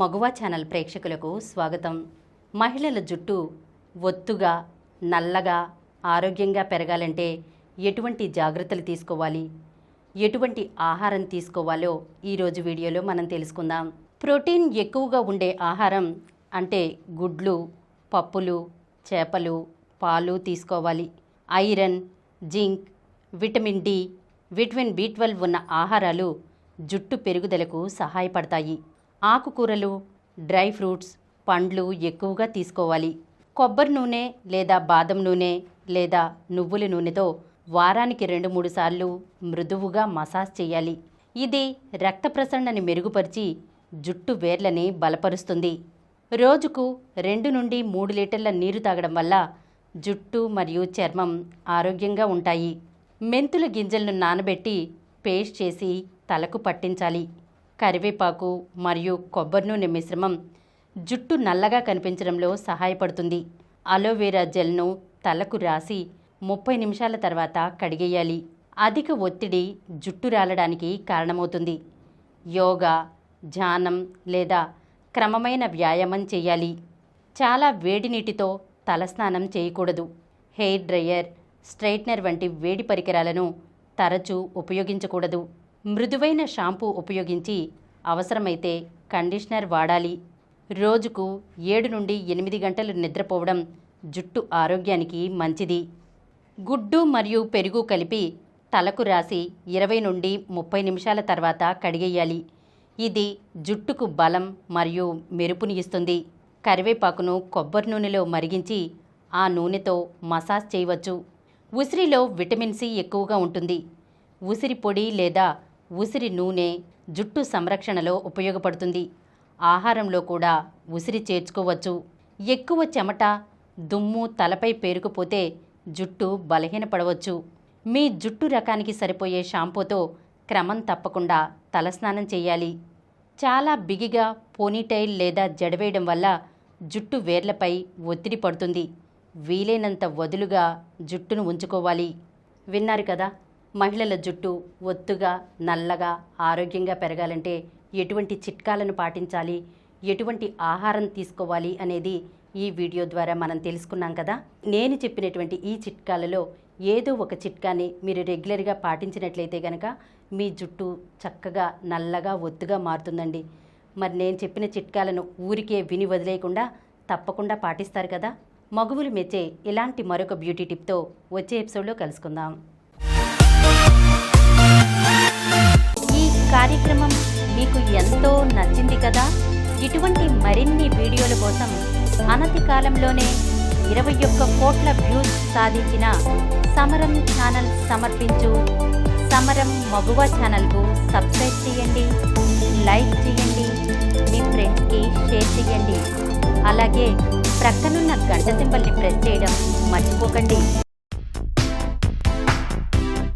మగువ channel ప్రేక్షకులకు స్వాగతం. మహిళల జుట్టు ఒత్తుగా, నల్లగా, ఆరోగ్యంగా పెరగాలంటే ఎటువంటి జాగ్రత్తలు తీసుకోవాలి, ఎటువంటి ఆహారం తీసుకోవాలో ఈరోజు వీడియోలో మనం తెలుసుకుందాం. ప్రోటీన్ ఎక్కువగా ఉండే ఆహారం అంటే గుడ్లు, పప్పులు, చేపలు, పాలు తీసుకోవాలి. Iron, zinc, vitamin D, vitamin బి12 ఉన్న ఆహారాలు జుట్టు పెరుగుదలకు సహాయపడతాయి. ఆకుకూరలు, డ్రై ఫ్రూట్స్, పండ్లు ఎక్కువగా తీసుకోవాలి. కొబ్బరి నూనె లేదా బాదం నూనె లేదా నువ్వుల నూనెతో వారానికి 2-3 సార్లు మృదువుగా మసాజ్ చేయాలి. ఇది రక్త ప్రసరణని మెరుగుపరిచి జుట్టు వేర్లని బలపరుస్తుంది. రోజుకు 2 నుండి 3 లీటర్ల నీరు తాగడం వల్ల జుట్టు మరియు చర్మం ఆరోగ్యంగా ఉంటాయి. మెంతుల గింజలను నానబెట్టి పేస్ట్ చేసి తలకు పట్టించాలి. కరివేపాకు మరియు కొబ్బరి నూనె మిశ్రమం జుట్టు నల్లగా కనిపించడంలో సహాయపడుతుంది. అలోవెరా జెల్ను తలకు రాసి 30 నిమిషాల తర్వాత కడిగేయాలి. అధిక ఒత్తిడి జుట్టు రాలడానికి కారణమవుతుంది. యోగా, ధ్యానం లేదా క్రమమైన వ్యాయామం చేయాలి. చాలా వేడి నీటితో తలస్నానం చేయకూడదు. హెయిర్ డ్రయర్, స్ట్రైట్నర్ వంటి వేడి పరికరాలను తరచూ ఉపయోగించకూడదు. మృదువైన షాంపూ ఉపయోగించి అవసరమైతే కండిషనర్ వాడాలి. రోజుకు 7 నుండి 8 గంటలు నిద్రపోవడం జుట్టు ఆరోగ్యానికి మంచిది. గుడ్డు మరియు పెరుగు కలిపి తలకు రాసి 20 నుండి 30 నిమిషాల తర్వాత కడిగేయాలి. ఇది జుట్టుకు బలం మరియు మెరుపుని ఇస్తుంది. కరివేపాకును కొబ్బరి నూనెలో మరిగించి ఆ నూనెతో మసాజ్ చేయవచ్చు. ఉసిరిలో విటమిన్ సి ఎక్కువగా ఉంటుంది. ఉసిరి పొడి లేదా ఉసిరి నూనె జుట్టు సంరక్షణలో ఉపయోగపడుతుంది. ఆహారంలో కూడా ఉసిరి చేర్చుకోవచ్చు. ఎక్కువ చెమట, దుమ్ము తలపై పేరుకుపోతే జుట్టు బలహీనపడవచ్చు. మీ జుట్టు రకానికి సరిపోయే షాంపూతో క్రమం తప్పకుండా తలస్నానం చేయాలి. చాలా బిగిగా పోనీటైల్ లేదా జడవేయడం వల్ల జుట్టు వేర్లపై ఒత్తిడి పడుతుంది. వీలైనంత వదులుగా జుట్టును ఉంచుకోవాలి. విన్నారు కదా, మహిళల జుట్టు ఒత్తుగా, నల్లగా, ఆరోగ్యంగా పెరగాలంటే ఎటువంటి చిట్కాలను పాటించాలి, ఎటువంటి ఆహారం తీసుకోవాలి అనేది ఈ వీడియో ద్వారా మనం తెలుసుకున్నాం కదా. నేను చెప్పినటువంటి ఈ చిట్కాలలో ఏదో ఒక చిట్కాని మీరు రెగ్యులర్గా పాటించినట్లయితే కనుక మీ జుట్టు చక్కగా నల్లగా, ఒత్తుగా మారుతుందండి. మరి నేను చెప్పిన చిట్కాలను ఊరికే విని వదిలేయకుండా తప్పకుండా పాటిస్తారు కదా. మగువులు మెచ్చే ఇలాంటి మరొక బ్యూటీ టిప్తో వచ్చే ఎపిసోడ్లో కలుసుకుందాం. ఈ కార్యక్రమం మీకు ఎంతో నచ్చింది కదా. ఇటువంటి మరిన్ని వీడియోల కోసం అనతి కాలంలోనే 21 కోట్ల వ్యూస్ సాధించిన సమరం ఛానల్ సమర్పించు సమరం మగువ ఛానల్కు సబ్స్క్రైబ్ చేయండి, లైక్ చేయండి, మీ ఫ్రెండ్స్కి షేర్ చేయండి. అలాగే ప్రక్కనున్న గంట సింబల్ని ప్రెస్ చేయడం మర్చిపోకండి.